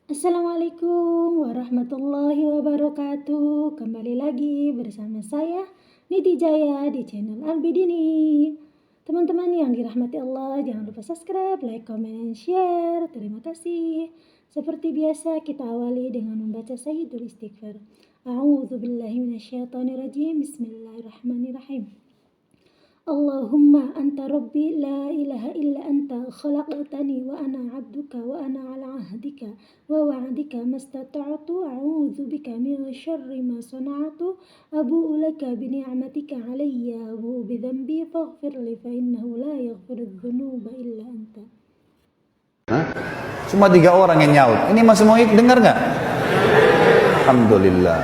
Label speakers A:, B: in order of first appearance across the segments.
A: Assalamualaikum warahmatullahi wabarakatuh. Kembali lagi bersama saya Niti Jaya di channel Albidini. Teman-teman yang dirahmati Allah, jangan lupa subscribe, like, comment, and share. Terima kasih. Seperti biasa kita awali dengan membaca Sayyidul Istighfar. A'udzubillahi minasyaitonirrajim. Bismillahirrahmanirrahim. Allahumma anta rabbi la ilaha illa anta khalaqtani wa ana abduka wa ana ala ahdika wa wa'dika mastata'tu a'udzu bika min syarri ma sana'tu abu'u laka bi ni'matika alayya wa bi dhanbi faghfir li fa innahu la yaghfiru dzunuba illa anta.
B: Cuma 3 orang yang nyaut. Ini masih mau dengar nggak? Alhamdulillah.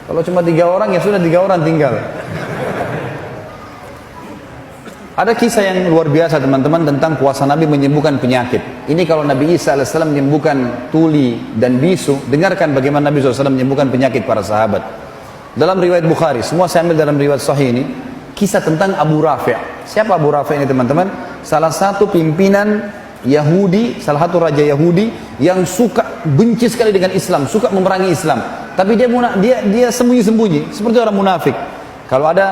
B: Kalau cuma 3 orang ya sudah 3 orang tinggal. Ada kisah yang luar biasa teman-teman tentang kuasa Nabi menyembuhkan penyakit. Ini kalau Nabi Isa AS menyembuhkan tuli dan bisu, dengarkan bagaimana Nabi SAW menyembuhkan penyakit para sahabat. Dalam riwayat Bukhari, semua saya ambil dalam riwayat Sahih ini, kisah tentang Abu Rafi'. Siapa Abu Rafi' ini teman-teman? Salah satu pimpinan Yahudi, salah satu raja Yahudi yang suka benci sekali dengan Islam, suka memerangi Islam. Tapi dia sembunyi-sembunyi, seperti orang munafik. Kalau ada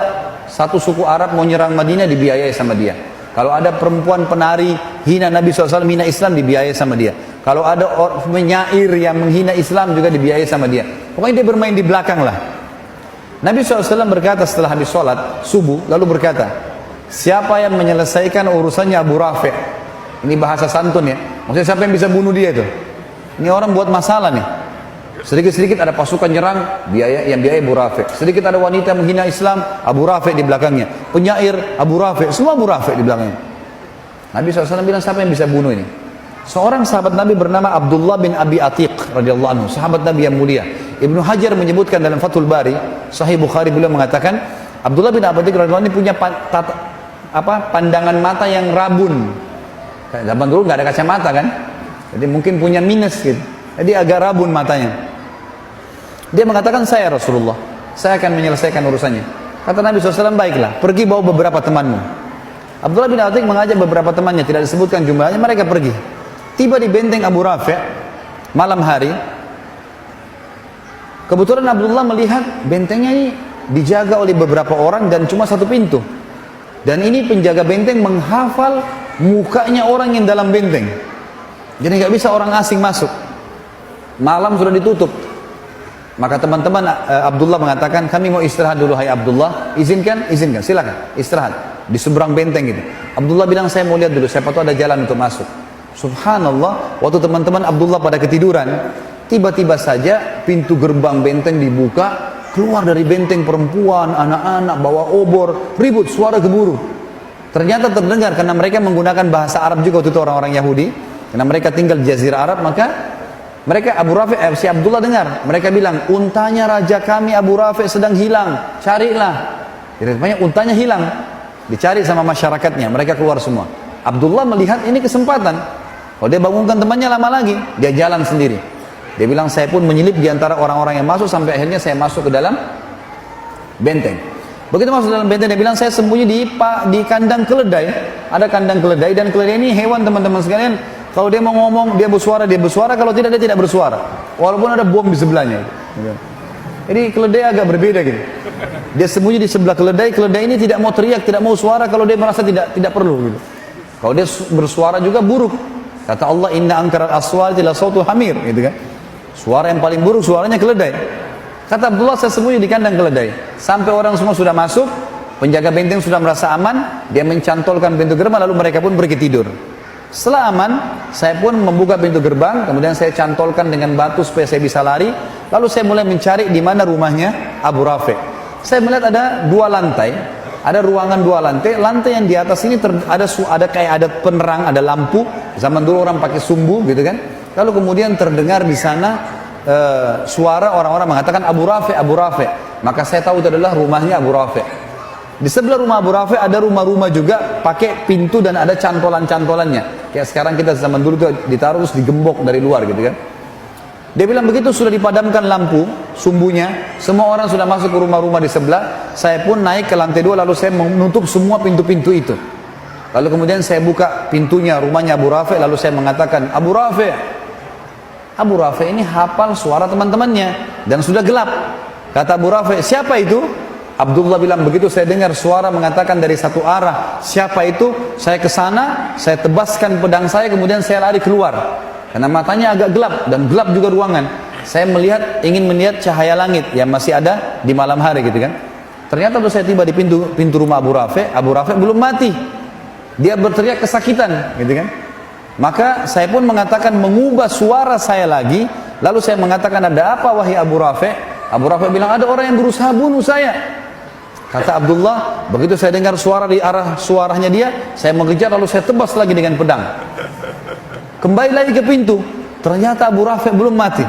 B: satu suku Arab mau nyerang Madinah, dibiayai sama dia. Kalau ada perempuan penari hina Nabi SAW, hina Islam, dibiayai sama dia. Kalau ada penyair yang menghina Islam juga dibiayai sama dia. Pokoknya dia bermain di belakang lah. Nabi SAW berkata setelah habis sholat subuh, lalu berkata, siapa yang menyelesaikan urusannya Abu Rafi'? Ini bahasa santun ya. Maksudnya siapa yang bisa bunuh dia itu? Ini orang buat masalah nih. Sedikit-sedikit ada pasukan nyerang, biaya Abu Rafi'. Sedikit ada wanita menghina Islam, Abu Rafi' di belakangnya. Penyair, Abu Rafi', semua Abu Rafi' di belakangnya. Nabi SAW bilang, siapa yang bisa bunuh ini? Seorang sahabat Nabi bernama Abdullah bin Abi Atiq radhiyallahu anhu, sahabat Nabi yang mulia. Ibnu Hajar menyebutkan dalam Fathul Bari, Sahih Bukhari, beliau mengatakan, Abdullah bin Abi Atiq radhiyallahu anhu ini punya pandangan mata yang rabun. Zaman dulu nggak ada kacamata kan? Jadi mungkin punya minus gitu. Jadi agak rabun matanya. Dia mengatakan, saya Rasulullah, saya akan menyelesaikan urusannya. Kata Nabi SAW, baiklah, pergi bawa beberapa temanmu. Abdullah bin Atiq mengajak beberapa temannya, tidak disebutkan jumlahnya, mereka pergi. Tiba di benteng Abu Rafi' malam hari. Kebetulan Abdullah melihat bentengnya ini dijaga oleh beberapa orang dan cuma satu pintu. Dan ini penjaga benteng menghafal mukanya orang yang dalam benteng. Jadi nggak bisa orang asing masuk. Malam sudah ditutup. Maka teman-teman Abdullah mengatakan, kami mau istirahat dulu, hai Abdullah. Izinkan, silakan istirahat di seberang benteng gitu. Abdullah bilang, saya mau lihat dulu, siapa tahu ada jalan untuk masuk. Subhanallah, waktu teman-teman Abdullah pada ketiduran, tiba-tiba saja pintu gerbang benteng dibuka, keluar dari benteng perempuan, anak-anak bawa obor, ribut, suara gemuruh. Ternyata terdengar karena mereka menggunakan bahasa Arab juga waktu itu, orang-orang Yahudi, karena mereka tinggal di Jazirah Arab. Maka mereka si Abdullah dengar, mereka bilang, untanya raja kami Abu Rafi' sedang hilang, carilah. Jadi rupanya untanya hilang, dicari sama masyarakatnya, mereka keluar semua. Abdullah melihat ini kesempatan. Kalau dia bangunkan temannya lama lagi, dia jalan sendiri. Dia bilang, saya pun menyelip di antara orang-orang yang masuk, sampai akhirnya saya masuk ke dalam benteng. Begitu masuk dalam benteng, dia bilang, saya sembunyi di kandang keledai. Ada kandang keledai, dan keledai ini hewan teman-teman sekalian. Kalau dia mau ngomong, dia bersuara, kalau tidak, dia tidak bersuara. Walaupun ada bom di sebelahnya. Jadi keledai agak berbeda gitu. Dia sembunyi di sebelah keledai ini tidak mau teriak, tidak mau suara kalau dia merasa tidak perlu gitu. Kalau dia bersuara juga buruk. Kata Allah, inna angkaral aswati la sautul hamir, gitu kan. Suara yang paling buruk suaranya keledai. Kata Abdullah, saya sembunyi di kandang keledai. Sampai orang semua sudah masuk, penjaga benteng sudah merasa aman, dia mencantolkan pintu gerbang, lalu mereka pun pergi tidur. Setelah aman, saya pun membuka pintu gerbang, kemudian saya cantolkan dengan batu supaya saya bisa lari. Lalu saya mulai mencari di mana rumahnya Abu Rafi'. Saya melihat ada 2 lantai, ada ruangan 2 lantai. Lantai yang di atas ini ada penerang, ada lampu. Zaman dulu orang pakai sumbu, gitu kan. Lalu kemudian terdengar di sana suara orang-orang mengatakan Abu Rafi', Abu Rafi'. Maka saya tahu itu adalah rumahnya Abu Rafi'. Di sebelah rumah Abu Rafi' ada rumah-rumah juga pakai pintu dan ada cantolan-cantolannya. Kayak sekarang kita zaman dulu tuh ditaruh terus digembok dari luar gitu kan. Dia bilang begitu sudah dipadamkan lampu sumbunya, semua orang sudah masuk ke rumah-rumah di sebelah. Saya pun naik ke lantai 2, lalu saya menutup semua pintu-pintu itu. Lalu kemudian saya buka pintunya rumahnya Abu Rafi', lalu saya mengatakan, Abu Rafi', Abu Rafi ini hafal suara teman-temannya dan sudah gelap. Kata Abu Rafi, siapa itu? Abdullah bilang, begitu saya dengar suara mengatakan dari satu arah, siapa itu? Saya ke sana, saya tebaskan pedang saya, kemudian saya lari keluar. Karena matanya agak gelap dan gelap juga ruangan. Saya ingin melihat cahaya langit yang masih ada di malam hari gitu kan. Ternyata waktu saya tiba di pintu rumah Abu Rafi belum mati. Dia berteriak kesakitan gitu kan. Maka saya pun mengatakan mengubah suara saya lagi. Lalu saya mengatakan, ada apa wahai Abu Rafi? Abu Rafi bilang, ada orang yang berusaha bunuh saya. Kata Abdullah, begitu saya dengar suara di arah suaranya dia, saya mengejar lalu saya tebas lagi dengan pedang. Kembali lagi ke pintu, ternyata Abu Rafi belum mati.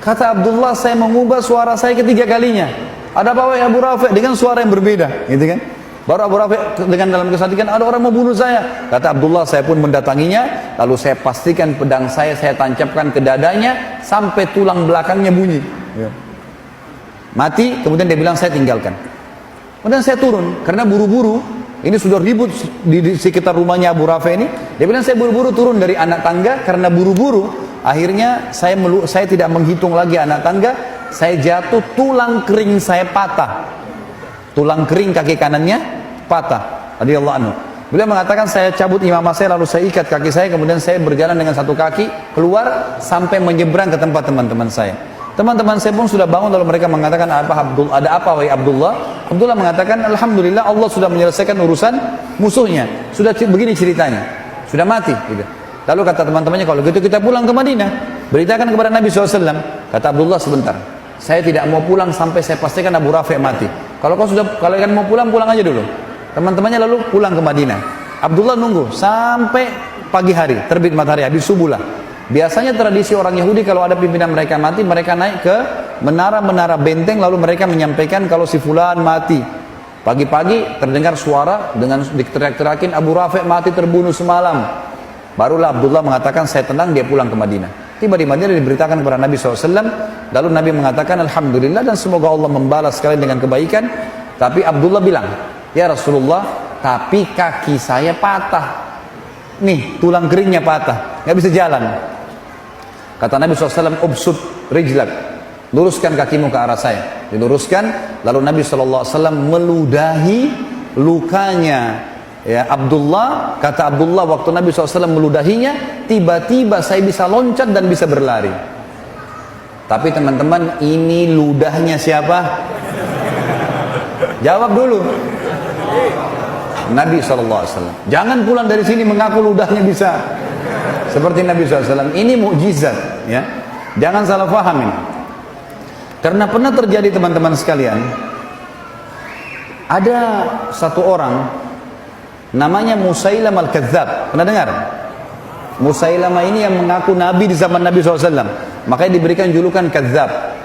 B: Kata Abdullah, saya mengubah suara saya ketiga kalinya. Ada apa wahai Abu Rafi? Dengan suara yang berbeda, gitu kan? Baru Abu Rafi dengan dalam kesadikan, ada orang mau bunuh saya. Kata Abdullah, saya pun mendatanginya, lalu saya pastikan pedang saya tancapkan ke dadanya sampai tulang belakangnya bunyi. Mati, kemudian dia bilang saya tinggalkan. Kemudian saya turun, karena buru-buru, ini sudah ribut di sekitar rumahnya Abu Rafi ini. Dia bilang saya buru-buru turun dari anak tangga, karena buru-buru, akhirnya saya tidak menghitung lagi anak tangga, saya jatuh, tulang kering saya patah. Tulang kering kaki kanannya patah. Radhiyallahu anhu. Beliau mengatakan saya cabut imamah saya, lalu saya ikat kaki saya, kemudian saya berjalan dengan satu kaki keluar sampai menyeberang ke tempat teman-teman saya. Teman-teman saya pun sudah bangun, lalu mereka mengatakan, ada apa wahai Abdullah? Abdullah mengatakan, alhamdulillah Allah sudah menyelesaikan urusan musuhnya. Sudah begini ceritanya, sudah mati. Gitu. Lalu kata teman-temannya, kalau gitu kita pulang ke Madinah, beritakan kepada Nabi SAW. Kata Abdullah, sebentar, saya tidak mau pulang sampai saya pastikan Abu Rafi mati. Kalau kalian mau pulang, pulang aja dulu. Teman-temannya lalu pulang ke Madinah. Abdullah nunggu sampai pagi hari, terbit matahari, habis subuh lah. Biasanya tradisi orang Yahudi kalau ada pimpinan mereka mati, mereka naik ke menara-menara benteng, lalu mereka menyampaikan kalau si fulan mati. Pagi-pagi terdengar suara dengan diteriak-teriakin, Abu Rafi mati terbunuh semalam. Barulah Abdullah mengatakan, saya tenang, dia pulang ke Madinah. Tiba di Madinah diberitakan kepada Nabi SAW. Lalu Nabi mengatakan, alhamdulillah dan semoga Allah membalas kalian dengan kebaikan. Tapi Abdullah bilang, ya Rasulullah, tapi kaki saya patah. Nih, tulang keringnya patah, nggak bisa jalan. Kata Nabi SAW, ubsud rijlak, luruskan kakimu ke arah saya. Diluruskan, lalu Nabi SAW meludahi lukanya ya Abdullah. Kata Abdullah, waktu Nabi SAW meludahinya, tiba-tiba saya bisa loncat dan bisa berlari. Tapi teman-teman, ini ludahnya siapa? Jawab dulu. Nabi SAW. Jangan pulang dari sini mengaku ludahnya bisa seperti Nabi SAW. Ini mukjizat, ya. Jangan salah paham ini. Karena pernah terjadi teman-teman sekalian, ada satu orang namanya Musailamah al-Kadzab. Pernah dengar? Musailamah ini yang mengaku Nabi di zaman Nabi SAW. Makanya diberikan julukan Kadzab.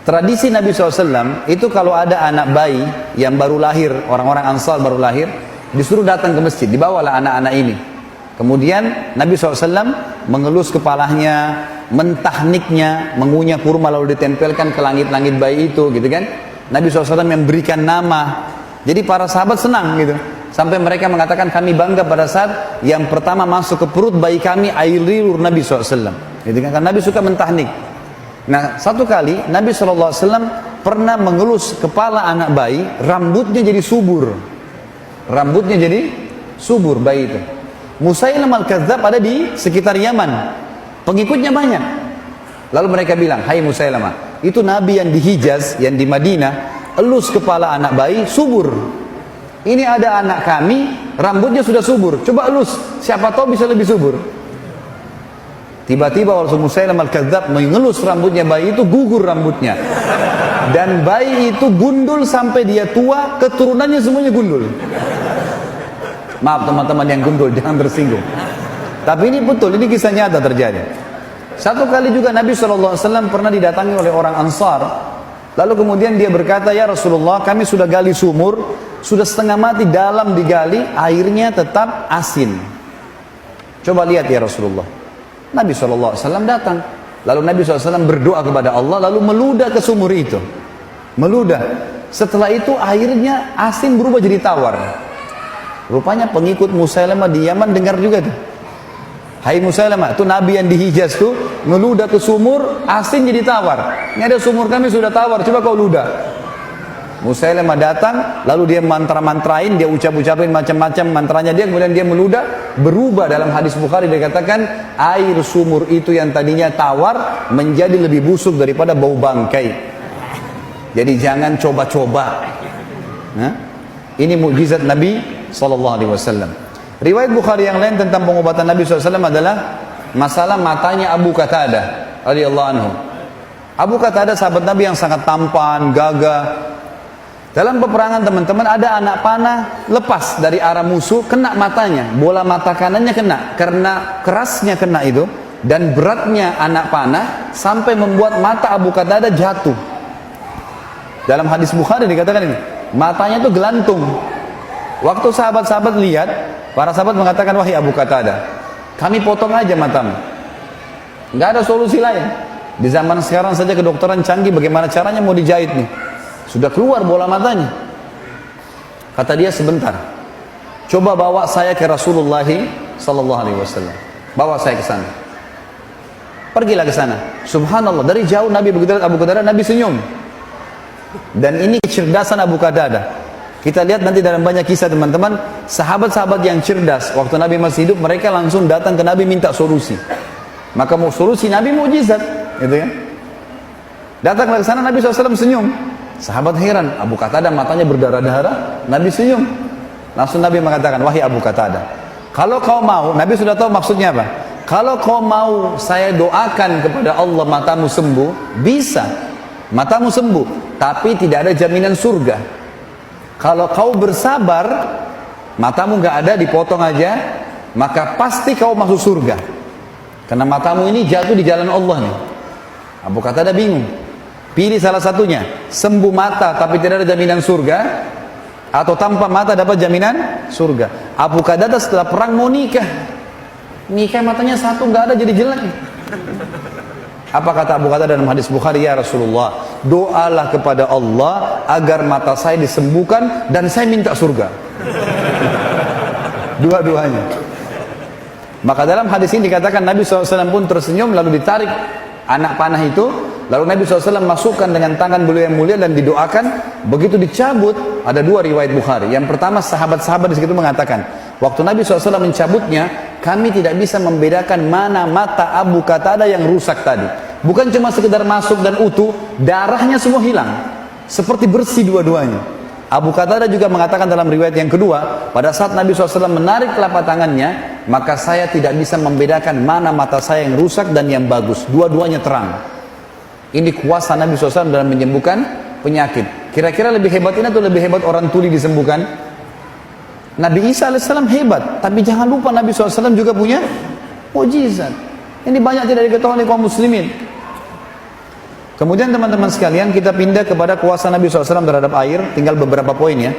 B: Tradisi Nabi SAW itu kalau ada anak bayi yang baru lahir, orang-orang Ansar baru lahir, disuruh datang ke masjid, dibawalah anak-anak ini. Kemudian Nabi SAW mengelus kepalanya, mentahniknya, mengunyah kurma lalu ditempelkan ke langit-langit bayi itu, gitu kan? Nabi SAW memberikan nama. Jadi para sahabat senang gitu. Sampai mereka mengatakan, kami bangga pada saat yang pertama masuk ke perut bayi kami air liur Nabi SAW. Gitu kan? Karena Nabi suka mentahnik. Nah, satu kali Nabi SAW pernah mengelus kepala anak bayi, rambutnya jadi subur. Rambutnya jadi subur bayi itu. Musailamah al-Kadzab ada di sekitar Yaman. Pengikutnya banyak. Lalu mereka bilang, hai Musailamah, itu Nabi yang di Hijaz, yang di Madinah, elus kepala anak bayi, subur. Ini ada anak kami, rambutnya sudah subur. Coba elus, siapa tahu bisa lebih subur. Tiba-tiba waktu Musailamah al-Kadzab mengelus rambutnya bayi itu, gugur rambutnya. Dan bayi itu gundul sampai dia tua, keturunannya semuanya gundul. Maaf teman-teman yang gundul, jangan tersinggung. Tapi ini betul, ini kisah nyata terjadi. Satu kali juga Nabi SAW pernah didatangi oleh orang Ansar. Lalu kemudian dia berkata, ya Rasulullah, kami sudah gali sumur, sudah setengah mati dalam digali, airnya tetap asin. Coba lihat ya Rasulullah. Nabi SAW datang. Lalu Nabi SAW berdoa kepada Allah, lalu meludah ke sumur itu. Meludah. Setelah itu airnya asin berubah jadi tawar. Rupanya pengikut Musailamah di Yaman dengar juga tuh. Hai Musailamah, itu nabi yang di Hijaz tuh ngeludah ke sumur, asin jadi tawar. Ini ada sumur kami sudah tawar, coba kau ludah. Musailamah datang, lalu dia mantra-mantrain, dia ucap-ucapin macam-macam mantranya dia, kemudian dia meludah, berubah. Dalam hadis Bukhari dikatakan air sumur itu yang tadinya tawar menjadi lebih busuk daripada bau bangkai. Jadi jangan coba-coba. Nah, ini mukjizat Nabi SAW. Riwayat Bukhari yang lain tentang pengobatan Nabi SAW adalah masalah matanya Abu Qatadah radhiyallahu anhu. Abu Qatadah sahabat Nabi yang sangat tampan, gagah. Dalam peperangan teman-teman ada anak panah lepas dari arah musuh, kena matanya, bola mata kanannya kena, karena kerasnya kena itu dan beratnya anak panah sampai membuat mata Abu Qatadah jatuh. Dalam hadis Bukhari dikatakan ini, matanya itu gelantung. Waktu sahabat-sahabat lihat, para sahabat mengatakan, wahai Abu Qatadah, kami potong aja matamu. Nggak ada solusi lain. Di zaman sekarang saja kedokteran canggih, bagaimana caranya mau dijahit nih? Sudah keluar bola matanya. Kata dia, sebentar. Coba bawa saya ke Rasulullah sallallahu alaihi wasallam. Bawa saya ke sana. Pergilah ke sana. Subhanallah, dari jauh Nabi begitu lihat Abu Qatadah, Nabi senyum. Dan ini kecerdasan Abu Qatadah. Kita lihat nanti dalam banyak kisah teman-teman, sahabat-sahabat yang cerdas waktu Nabi masih hidup, mereka langsung datang ke Nabi minta solusi. Maka mau solusi Nabi mukjizat, gitu kan? Datang ke sana Nabi SAW senyum. Sahabat heran, Abu Qatadah matanya berdarah-darah, Nabi senyum. Langsung Nabi mengatakan, wahai Abu Qatadah, kalau kau mau, Nabi sudah tahu maksudnya apa. Kalau kau mau saya doakan kepada Allah matamu sembuh, bisa. Matamu sembuh, tapi tidak ada jaminan surga. Kalau kau bersabar, matamu nggak ada, dipotong aja, maka pasti kau masuk surga. Karena matamu ini jatuh di jalan Allah nih. Abu Qatadah bingung. Pilih salah satunya, sembuh mata tapi tidak ada jaminan surga, atau tanpa mata dapat jaminan surga. Abu Qatadah setelah perang mau nikah matanya satu nggak ada, jadi jelek. Apa kata Abu Qatadah dalam hadis Bukhari? Ya Rasulullah, doalah kepada Allah agar mata saya disembuhkan dan saya minta surga. Dua-duanya. Maka dalam hadis ini dikatakan Nabi SAW pun tersenyum, lalu ditarik anak panah itu, lalu Nabi SAW masukkan dengan tangan beliau yang mulia dan didoakan. Begitu dicabut, ada dua riwayat Bukhari. Yang pertama, sahabat-sahabat di situ mengatakan, waktu Nabi SAW mencabutnya, kami tidak bisa membedakan mana mata Abu Qatadah yang rusak tadi. Bukan cuma sekedar masuk dan utuh, darahnya semua hilang, seperti bersih dua-duanya. Abu Qatadah juga mengatakan dalam riwayat yang kedua, pada saat Nabi SAW menarik telapak tangannya, maka saya tidak bisa membedakan mana mata saya yang rusak dan yang bagus. Dua-duanya terang. Ini kuasa Nabi SAW dalam menyembuhkan penyakit. Kira-kira lebih hebat ini atau lebih hebat orang tuli disembuhkan? Nabi Isa AS hebat, tapi jangan lupa Nabi SAW juga punya mukjizat. Ini banyak tidak diketahui oleh kaum muslimin. Kemudian teman-teman sekalian, kita pindah kepada kuasa Nabi SAW terhadap air. Tinggal beberapa poin ya.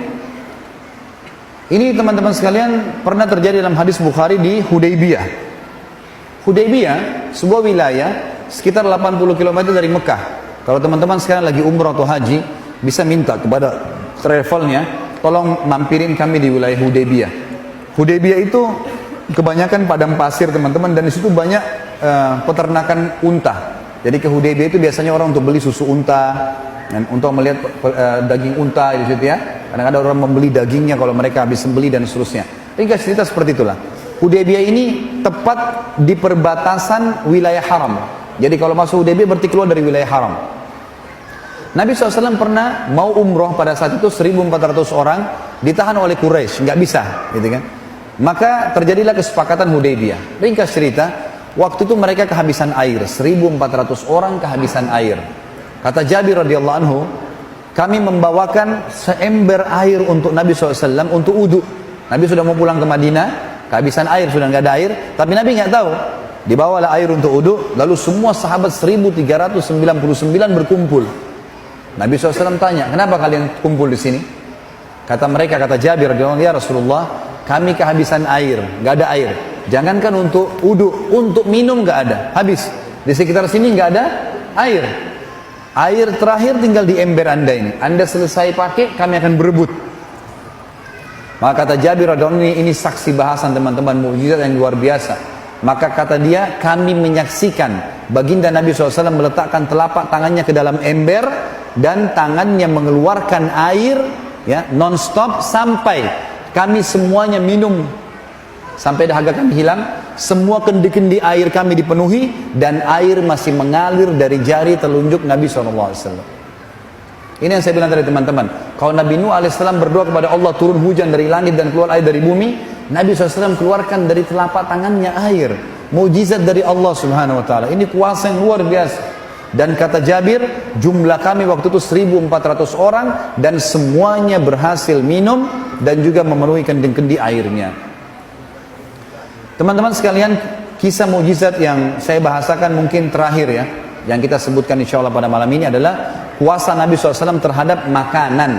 B: Ini teman-teman sekalian pernah terjadi dalam hadis Bukhari di Hudaybiyah. Hudaybiyah, sebuah wilayah sekitar 80 km dari Mekah. Kalau teman-teman sekarang lagi umrah atau haji, bisa minta kepada travelnya, tolong mampirin kami di wilayah Hudaybiyah. Hudaybiyah itu kebanyakan padang pasir teman-teman, dan di situ banyak peternakan unta. Jadi ke Hudaybiyah itu biasanya orang untuk beli susu unta, dan untuk melihat daging unta di situ ya. Kadang-kadang orang membeli dagingnya kalau mereka habis sembeli dan seterusnya. Ringkas cerita seperti itulah. Hudaybiyah ini tepat di perbatasan wilayah haram. Jadi kalau masuk Hudaybiyah berarti keluar dari wilayah haram. Nabi SAW pernah mau umroh pada saat itu 1.400 orang ditahan oleh Quraisy, nggak bisa, gitu kan? Maka terjadilah kesepakatan Hudaybiyah. Ringkas cerita, waktu itu mereka kehabisan air, 1.400 orang kehabisan air. Kata Jabir radhiyallahu anhu, kami membawakan seember air untuk Nabi SAW untuk wudu. Nabi sudah mau pulang ke Madinah, kehabisan air, sudah nggak ada air, tapi Nabi nggak tahu. Dibawalah air untuk wudu, lalu semua sahabat 1.399 berkumpul. Nabi SAW tanya, kenapa kalian kumpul di sini? Kata mereka, kata Jabir radhiyallahu anhu, ya Rasulullah, kami kehabisan air, nggak ada air. Jangankan untuk wudu, untuk minum nggak ada, habis. Di sekitar sini nggak ada air. Air terakhir tinggal di ember anda ini. Anda selesai pakai, kami akan berebut. Maka kata Jabir radhiyallahu anhu, ini saksi bahasan teman-teman, mukjizat yang luar biasa. Maka kata dia, kami menyaksikan baginda Nabi SAW meletakkan telapak tangannya ke dalam ember dan tangannya mengeluarkan air ya non-stop sampai kami semuanya minum, sampai dahaga kami hilang, semua kendi-kendi air kami dipenuhi dan air masih mengalir dari jari telunjuk Nabi SAW. Ini yang saya bilang tadi teman-teman, kalau Nabi Nuh AS berdoa kepada Allah turun hujan dari langit dan keluar air dari bumi, Nabi SAW keluarkan dari telapak tangannya air. Mujizat dari Allah Subhanahu Wa Taala. Ini kuasa yang luar biasa. Dan kata Jabir, jumlah kami waktu itu 1.400 orang dan semuanya berhasil minum dan juga memenuhi kendi-kendi airnya. Teman-teman sekalian, kisah mujizat yang saya bahasakan mungkin terakhir ya, yang kita sebutkan insya Allah pada malam ini adalah kuasa Nabi SAW terhadap makanan.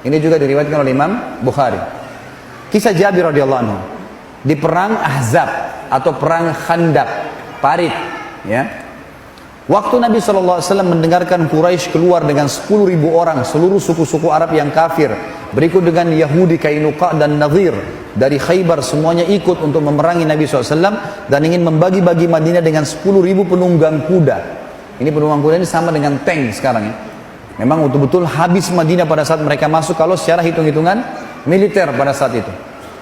B: Ini juga diriwayatkan oleh Imam Bukhari. Kisah Jabir radhiyallahu anhu di perang Ahzab atau perang Khandaq, Parit, ya. Waktu Nabi SAW mendengarkan Quraisy keluar dengan 10.000 orang, seluruh suku-suku Arab yang kafir, berikut dengan Yahudi, Kainuqa dan Nadhir dari Khaybar, semuanya ikut untuk memerangi Nabi SAW dan ingin membagi-bagi Madinah dengan 10.000 penunggang kuda. Ini penunggang kuda ini sama dengan tank sekarang ya. Memang betul-betul habis Madinah pada saat mereka masuk kalau secara hitung-hitungan militer pada saat itu.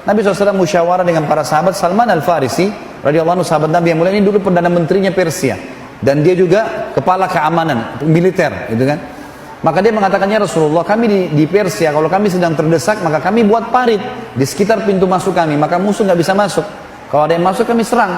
B: Nabi SAW musyawarah dengan para sahabat. Salman Al-Farisi radhiyallahu anhu, sahabat Nabi yang mulia ini dulu perdana menterinya Persia dan dia juga kepala keamanan militer gitu kan. Maka dia mengatakannya, Rasulullah kami di Persia kalau kami sedang terdesak maka kami buat parit di sekitar pintu masuk kami, maka musuh nggak bisa masuk. Kalau ada yang masuk kami serang.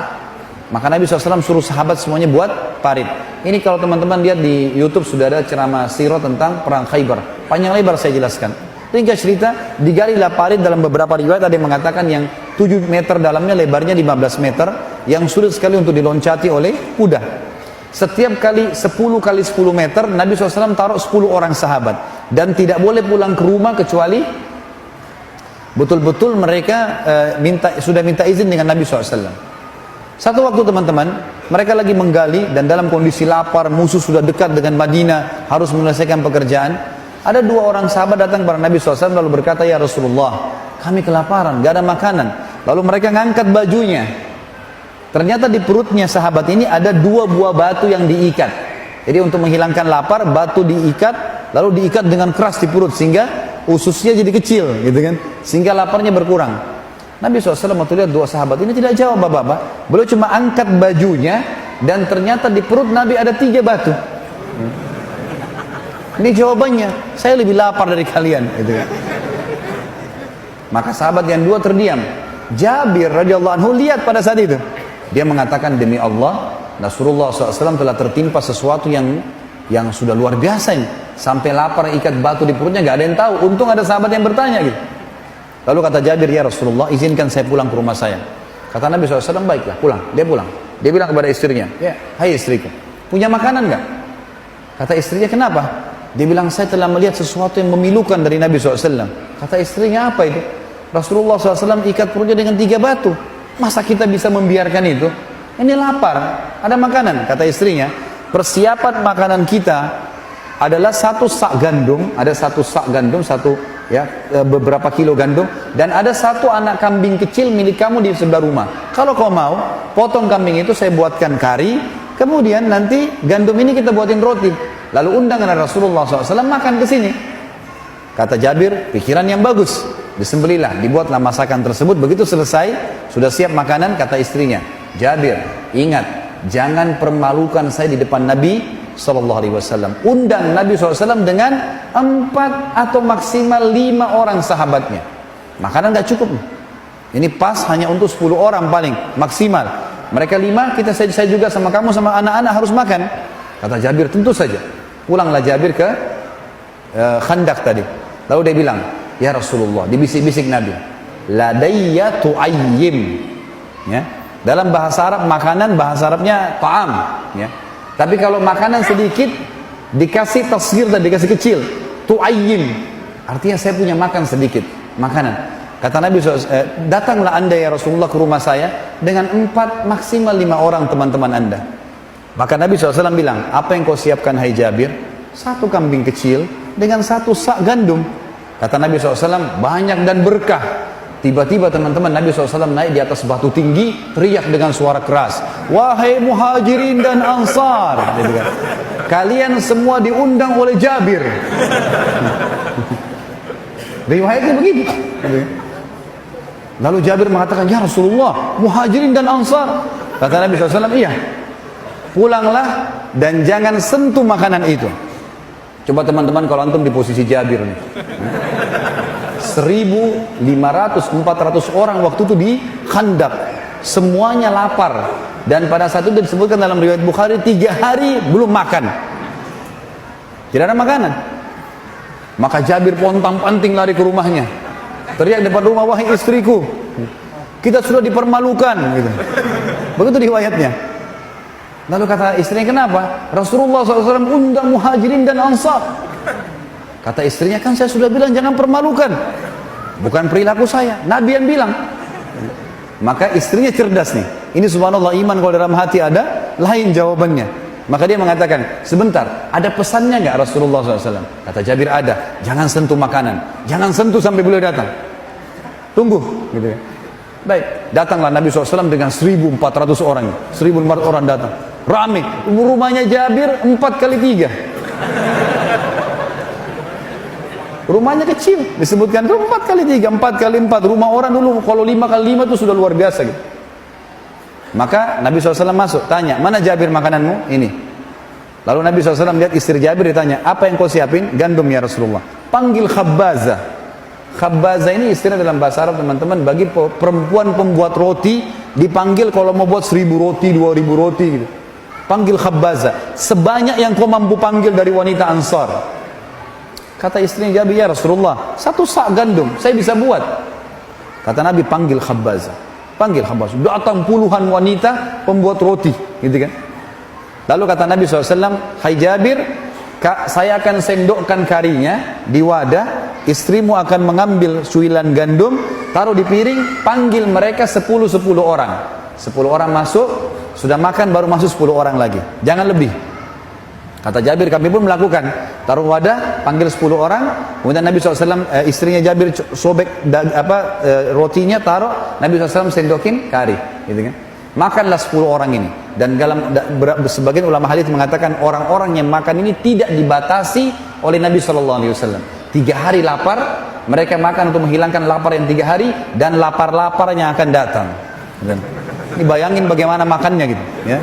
B: Maka Nabi SAW suruh sahabat semuanya buat parit. Ini kalau teman-teman lihat di YouTube sudah ada ceramah sirah tentang perang Khaybar. Panjang lebar saya jelaskan. Ringkas cerita, digalilah parit dalam beberapa riwayat ada yang mengatakan yang 7 meter dalamnya, lebarnya 15 meter, yang sulit sekali untuk diloncati oleh kuda. Setiap kali 10 kali 10 meter, Nabi SAW taruh 10 orang sahabat. Dan tidak boleh pulang ke rumah kecuali betul-betul mereka sudah minta izin dengan Nabi SAW. Satu waktu teman-teman, mereka lagi menggali dan dalam kondisi lapar, musuh sudah dekat dengan Madinah, harus menyelesaikan pekerjaan. Ada 2 orang sahabat datang kepada Nabi SAW lalu berkata, ya Rasulullah, kami kelaparan, gak ada makanan. Lalu mereka ngangkat bajunya. Ternyata di perutnya sahabat ini ada 2 buah batu yang diikat. Jadi untuk menghilangkan lapar, batu diikat, lalu diikat dengan keras di perut sehingga ususnya jadi kecil, gitu kan? Sehingga laparnya berkurang. Nabi SAW waktu lihat 2 sahabat ini tidak jawab bapak-bapak. Beliau cuma angkat bajunya dan ternyata di perut Nabi ada 3 batu. Ini jawabannya, saya lebih lapar dari kalian, gitu kan? Maka sahabat yang 2 terdiam. Jabir radhiyallahu anhu lihat pada saat itu. Dia mengatakan, demi Allah, Rasulullah SAW telah tertimpa sesuatu yang sudah luar biasa ini. Sampai lapar ikat batu di perutnya, gak ada yang tahu. Untung ada sahabat yang bertanya gitu. Lalu kata Jabir, ya Rasulullah, izinkan saya pulang ke rumah saya. Kata Nabi SAW, baiklah, pulang. Dia pulang. Dia bilang kepada istrinya, ya, hai istriku, punya makanan gak? Kata istrinya, kenapa? Dia bilang, saya telah melihat sesuatu yang memilukan dari Nabi SAW. Kata istrinya, apa itu? Rasulullah SAW ikat perutnya dengan 3 batu. Masa kita bisa membiarkan itu? Ini lapar, ada makanan. Kata istrinya, persiapan makanan kita adalah 1 sak gandum, ada 1 sak gandum, beberapa kilo gandum, dan ada 1 anak kambing kecil milik kamu di sebelah rumah. Kalau kau mau, potong kambing itu saya buatkan kari, kemudian nanti gandum ini kita buatin roti. Lalu undang Rasulullah SAW makan ke sini. Kata Jabir, pikiran yang bagus. Disembelilah, dibuatlah masakan tersebut. Begitu selesai, sudah siap makanan, kata istrinya, Jabir, ingat, jangan permalukan saya di depan Nabi SAW. Undang Nabi SAW dengan 4 atau maksimal 5 orang sahabatnya. Makanan gak cukup. Ini pas hanya untuk 10 orang paling maksimal. Mereka 5, saya juga sama kamu sama anak-anak harus makan. Kata Jabir, tentu saja. Pulanglah Jabir ke Khandaq tadi. Lalu dia bilang, ya Rasulullah, dibisik-bisik Nabi, ladayya tu'ayyim, ya. Dalam bahasa Arab, makanan bahasa Arabnya ta'am, ya. Tapi kalau makanan sedikit dikasih tasghir dan dikasih kecil, tu'ayyim, artinya saya punya makan sedikit makanan. Kata Nabi SAW, datanglah anda ya Rasulullah ke rumah saya dengan 4 maksimal 5 orang teman-teman anda. Maka Nabi SAW bilang, apa yang kau siapkan hai Jabir? 1 kambing kecil dengan 1 sak gandum. Kata Nabi SAW, banyak dan berkah. Tiba-tiba teman-teman Nabi SAW naik di atas batu tinggi, teriak dengan suara keras, wahai muhajirin dan ansar, gitu kan, kalian semua diundang oleh Jabir. Riwayatnya begitu. Lalu Jabir mengatakan, ya Rasulullah, muhajirin dan ansar. Kata Nabi SAW, iya, pulanglah dan jangan sentuh makanan itu. Coba teman-teman kalau antum di posisi Jabir nih, 1.500-400 orang waktu itu di Khandaq, semuanya lapar, dan pada saat itu disebutkan dalam riwayat Bukhari 3 hari belum makan, tidak ada makanan. Maka Jabir pontang-panting lari ke rumahnya, teriak depan rumah, wahai istriku, kita sudah dipermalukan, gitu. Begitu riwayatnya. Lalu kata istrinya, kenapa? Rasulullah SAW undang muhajirin dan ansar. Kata istrinya, kan saya sudah bilang jangan permalukan, bukan perilaku saya, Nabi yang bilang. Maka istrinya cerdas nih. Ini subhanallah, iman kalau dalam hati ada, lain jawabannya. Maka dia mengatakan, sebentar, ada pesannya nggak Rasulullah SAW? Kata Jabir, ada. Jangan sentuh makanan, jangan sentuh sampai beliau datang. Tunggu, gitu ya. Baik, datanglah Nabi SAW dengan 1.400 orang. 1.400 orang datang, ramai. Rumahnya Jabir 4 kali 3. Rumahnya kecil, disebutkan itu 4 kali 3, 4 kali 4. Rumah orang dulu kalau 5 kali 5 itu sudah luar biasa gitu. Maka Nabi SAW masuk, tanya, mana Jabir makananmu? Ini. Lalu Nabi SAW lihat istri Jabir, ditanya, apa yang kau siapin? Gandum ya Rasulullah. Panggil Khabbaza. Khabbaza ini istilah dalam bahasa Arab teman-teman, bagi perempuan pembuat roti, dipanggil kalau mau buat 1.000 roti, 2.000 roti gitu. Panggil Khabbaza, sebanyak yang kau mampu panggil dari wanita Ansar. Kata istrinya Jabir, ya Rasulullah, 1 sak gandum saya bisa buat. Kata Nabi, panggil Khabbaza. Panggil Khabbaza. Datang puluhan wanita pembuat roti, gitu kan. Lalu kata Nabi SAW, hai Jabir, saya akan sendokkan karinya di wadah, istrimu akan mengambil suilan gandum, taruh di piring, panggil mereka 10 orang. 10 orang masuk, sudah makan baru masuk 10 orang lagi, jangan lebih. Kata Jabir, kami pun melakukan, taruh wadah, panggil 10 orang, kemudian Nabi SAW, istrinya Jabir sobek rotinya, taruh, Nabi SAW sendokin kari, gitu kan. Makanlah 10 orang ini. Dan dalam sebagian ulama hadis mengatakan orang-orang yang makan ini tidak dibatasi oleh Nabi SAW. 3 hari lapar, mereka makan untuk menghilangkan lapar yang 3 hari, dan lapar-lapar yang akan datang. Dan ini bayangin bagaimana makannya gitu, ya.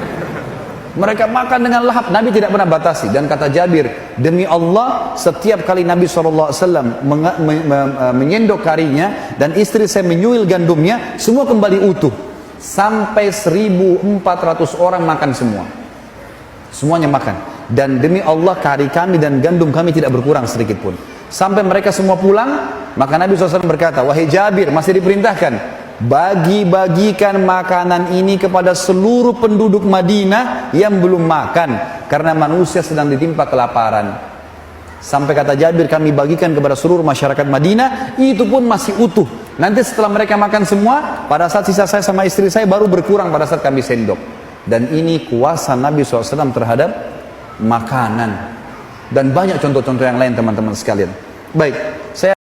B: Mereka makan dengan lahap, Nabi tidak pernah batasi. Dan kata Jabir, demi Allah, setiap kali Nabi SAW menyendok karinya dan istri saya menyuil gandumnya, semua kembali utuh. Sampai 1.400 orang makan semua. Semuanya makan. Dan demi Allah, kari kami dan gandum kami tidak berkurang sedikit pun. Sampai mereka semua pulang, maka Nabi SAW berkata, wahai Jabir, masih diperintahkan, bagi-bagikan makanan ini kepada seluruh penduduk Madinah yang belum makan, karena manusia sedang ditimpa kelaparan. Sampai kata Jabir, kami bagikan kepada seluruh masyarakat Madinah, itu pun masih utuh. Nanti setelah mereka makan semua, pada saat sisa saya sama istri saya baru berkurang pada saat kami sendok. Dan ini kuasa Nabi SAW terhadap makanan. Dan banyak contoh-contoh yang lain teman-teman sekalian. Baik, saya